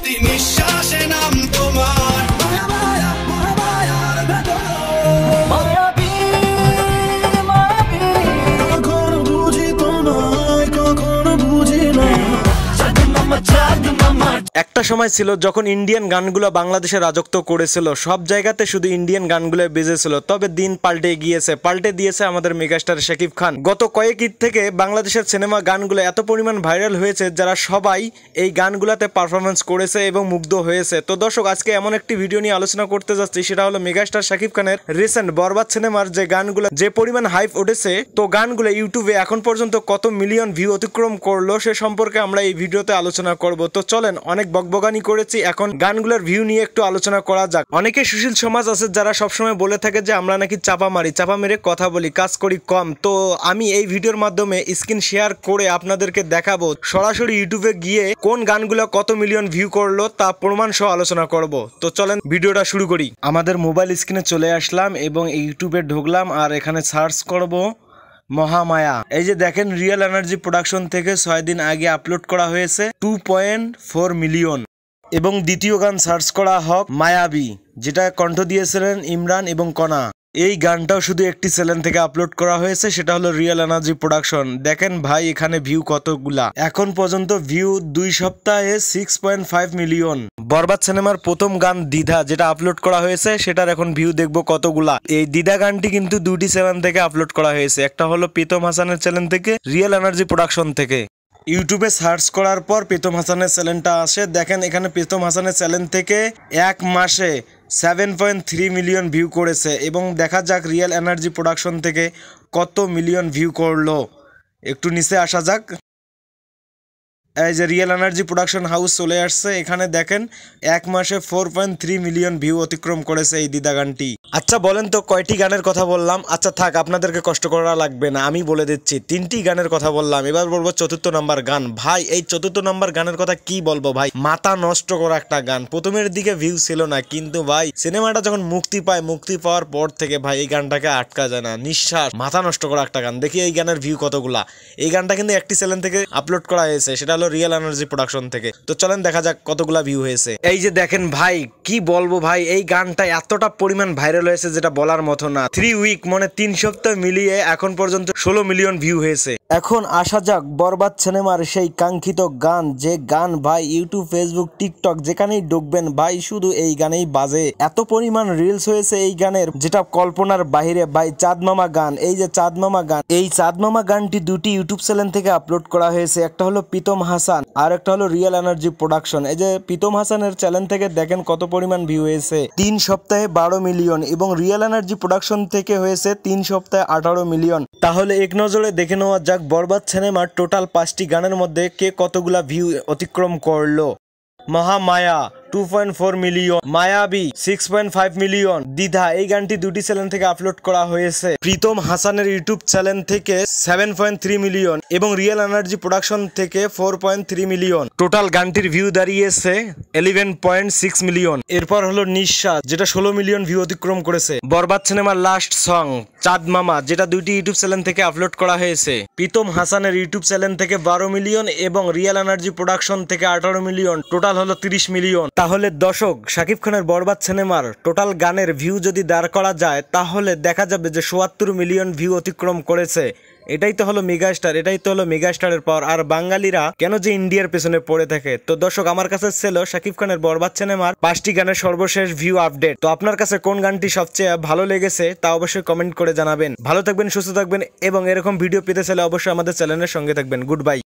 প্রতি নিঃশ্বাসে নাম তোমার মায়া মায়া মায়ার ভেতর মায়াবী মায়াবী কখনো বুঝি তোমায় কখনো বুঝি না জাদু মামা। একটা সময় ছিল যখন ইন্ডিয়ান গানগুলো বাংলাদেশে রাজত্ব করেছিল, সব জায়গাতে শুধু ইন্ডিয়ান গানগুলো বেজেছিল। তবে দিন পাল্টে গিয়েছে, পাল্টে দিয়েছে আমাদের মেগাস্টার শাকিব খান। গত কয়েক ঈদ থেকে বাংলাদেশের সিনেমা গানগুলো এত পরিমাণ ভাইরাল হয়েছে, যারা সবাই এই গানগুলোতে পারফরমেন্স করেছে এবং মুগ্ধ হয়েছে। তো দর্শক, আজকে এমন একটি ভিডিও নিয়ে আলোচনা করতে যাচ্ছি, সেটা হলো মেগাস্টার শাকিব খানের রিসেন্ট বরবাদ সিনেমার যে গানগুলো যে পরিমাণ হাইপ উঠেছে, তো গানগুলো ইউটিউবে এখন পর্যন্ত কত মিলিয়ন ভিউ অতিক্রম করলো সে সম্পর্কে আমরা এই ভিডিওতে আলোচনা করব। তো চলেন, অনেক বকবকানি করেছি, এখন গানগুলোর ভিউ নিয়ে একটু আলোচনা করা যাক। অনেকে সুশীল সমাজ আছে যারা সবসময় বলে থাকে যে আমরা নাকি চাপা মারি, চাপা মেরে কথা বলি, কাজ করি কম। তো আমি এই ভিডিওর মাধ্যমে স্ক্রিন শেয়ার করে আপনাদেরকে দেখাবো সরাসরি ইউটিউবে গিয়ে কোন গানগুলো কত মিলিয়ন ভিউ করলো তা প্রমাণ সহ আলোচনা করব। তো চলেন ভিডিওটা শুরু করি। আমাদের মোবাইল স্ক্রিনে চলে আসলাম এবং ইউটিউবে ঢুকলাম আর এখানে সার্চ করব মহামায়া। এই যে দেখেন, রিয়েল এনার্জি প্রোডাকশন থেকে 6 দিন আগে আপলোড করা হয়েছে 2.4 মিলিয়ন। এবং দ্বিতীয় গান সার্চ করা হোক মায়াবী, যেটা কণ্ঠ দিয়েছিলেন ইমরান এবং কণা। এই গানটাও শুধু একটি চ্যানেল থেকে আপলোড করা হয়েছে, সেটা হলো রিয়েল এনার্জি প্রোডাকশন। দেখেন ভাই, এখানে ভিউ কতগুলা, এখন পর্যন্ত ভিউ 2 সপ্তাহে 6.5 মিলিয়ন। বরবাদ সিনেমার প্রথম গান দ্বিধা, যেটা আপলোড করা হয়েছে, সেটার এখন ভিউ দেখবো কতগুলা। এই দ্বিধা গানটি কিন্তু দুটি চ্যানেল থেকে আপলোড করা হয়েছে, একটা হলো প্রীতম হাসানের চ্যানেল থেকে, রিয়েল এনার্জি প্রোডাকশন থেকে। ইউটিউবে সার্চ করার পর প্রীতম হাসানের চ্যানেলটা আসে। দেখেন এখানে প্রীতম হাসানের চ্যানেল থেকে এক মাসে 7.3 মিলিয়ন ভিউ করেছে। এবং দেখা যাক রিয়েল এনার্জি প্রোডাকশন থেকে কত মিলিয়ন ভিউ করলো। একটু নিচে আসা যাক। এই যে রিয়েল এনার্জি প্রোডাকশন হাউস চলে আসছে, এখানে দেখেন এক মাসে 4.3 মিলিয়ন ভিউ অতিক্রম করেছে এই দ্বিধা গানটি। আচ্ছা বলেন তো কয়টি গানের কথা বললাম? আচ্ছা থাক, আপনাদেরকে কষ্ট করা লাগবে না, আমি বলে দিচ্ছি। 3টি গানের কথা বললাম, এবার বলবো 4র্থ নাম্বার গান। ভাই এই 4র্থ নাম্বার গানের কথা কি বলবো ভাই, মাথা নষ্ট করা একটা গান। প্রথমের দিকে ভিউ ছিল না, কিন্তু ভাই সিনেমাটা যখন মুক্তি পায়, মুক্তি পাওয়ার পর থেকে ভাই এই গানটাকে আটকা যায় না। নিঃশ্বাস, মাথা নষ্ট করা একটা গান। দেখি এই গানের ভিউ কতগুলা। এই গানটা কিন্তু একটি চ্যানেল থেকে আপলোড করা হয়েছে, সেটা হলো রিয়েল এনার্জি প্রোডাকশন থেকে। তো চলেন দেখা যাক কতগুলা ভিউ হয়েছে। এই যে দেখেন ভাই, কি বলবো ভাই, এই গানটা এতটা পরিমাণ ভাইরাল হয়েছে যেটা বলার মতো না। 3 উইক মানে 3 সপ্তাহ মিলিয়ে এখন পর্যন্ত 16 মিলিয়ন ভিউ হয়েছে। এখন আসা যাক বরবাদ সিনেমার সেই কাঙ্ক্ষিত গান, যে গান ভাই ইউটিউব, ফেসবুক, টিকটক যেখানেই ঢুকবেন ভাই শুধু এই গানেই বাজে। এত পরিমাণ রিলস হয়েছে এই গানের, যেটা কল্পনার বাহিরে ভাই। চাঁদ মামা গান, এই যে চাঁদ মামা গান, এই চাঁদ মামা গানটি দুটি ইউটিউব চ্যানেল থেকে আপলোড করা হয়েছে, একটা হলো প্রীতম হাসান আর একটা হলো রিয়েল এনার্জি প্রোডাকশন। এই যে প্রীতম হাসানের চ্যানেল থেকে দেখেন কত পরিমাণ ভিউ হয়েছে, 3 সপ্তাহে 12 মিলিয়ন। এবং রিয়েল এনার্জি প্রোডাকশন থেকে হয়েছে 3 সপ্তাহে 18 মিলিয়ন। তাহলে এক নজরে দেখে নেওয়া যাক বরবাদ সিনেমার টোটাল 5টি গানের মধ্যে কে কতগুলা ভিউ অতিক্রম করলো। মহামায়া 2.4 মিলিয়ন, মায়াবী 6.5 মিলিয়ন, দ্বিধা এই গানটি দুটি চ্যানেল থেকে আপলোড করা হয়েছে। প্রীতম হাসানের ইউটিউব চ্যানেল থেকে 7.3 মিলিয়ন এবং রিয়েল এনার্জি প্রোডাকশন থেকে 4.3 মিলিয়ন। টোটাল গানটির ভিউ দাঁড়িয়েছে 11.6 মিলিয়ন। এরপর হলো নিঃশ্বাস, যেটা 16 মিলিয়ন ভিউ অতিক্রম করেছে। বরবাদ সিনেমার লাস্ট সং চাঁদ মামা, যেটা দুইটি ইউটিউব চ্যানেল থেকে আপলোড করা হয়েছে। প্রীতম হাসানের ইউটিউব চ্যানেল থেকে 12 মিলিয়ন এবং রিয়েল এনার্জি প্রোডাকশন থেকে 18 মিলিয়ন, টোটাল হলো 30 মিলিয়ন। তাহলে দর্শক, শাকিব খানের বরবাদ সিনেমার টোটাল গানের ভিউ যদি দাঁড় করা যায়, তাহলে দেখা যাবে যে ৭৪ মিলিয়ন ভিউ অতিক্রম করেছে। এটাই তো হলো মেগাস্টার, এটাই তো হলো মেগাস্টারের পাওয়ার। আর বাঙালিরা কেন যে ইন্ডিয়ার পেছনে পড়ে থাকে। তো দর্শক, আমার কাছে ছিল শাকিব খানের বরবাদ সিনেমার 5টি গানের সর্বশেষ ভিউ আপডেট। তো আপনার কাছে কোন গানটি সবচেয়ে ভালো লেগেছে তা অবশ্যই কমেন্ট করে জানাবেন। ভালো থাকবেন, সুস্থ থাকবেন এবং এরকম ভিডিও পেতে চাইলে অবশ্যই আমাদের চ্যানেলের সঙ্গে থাকবেন। Good bye.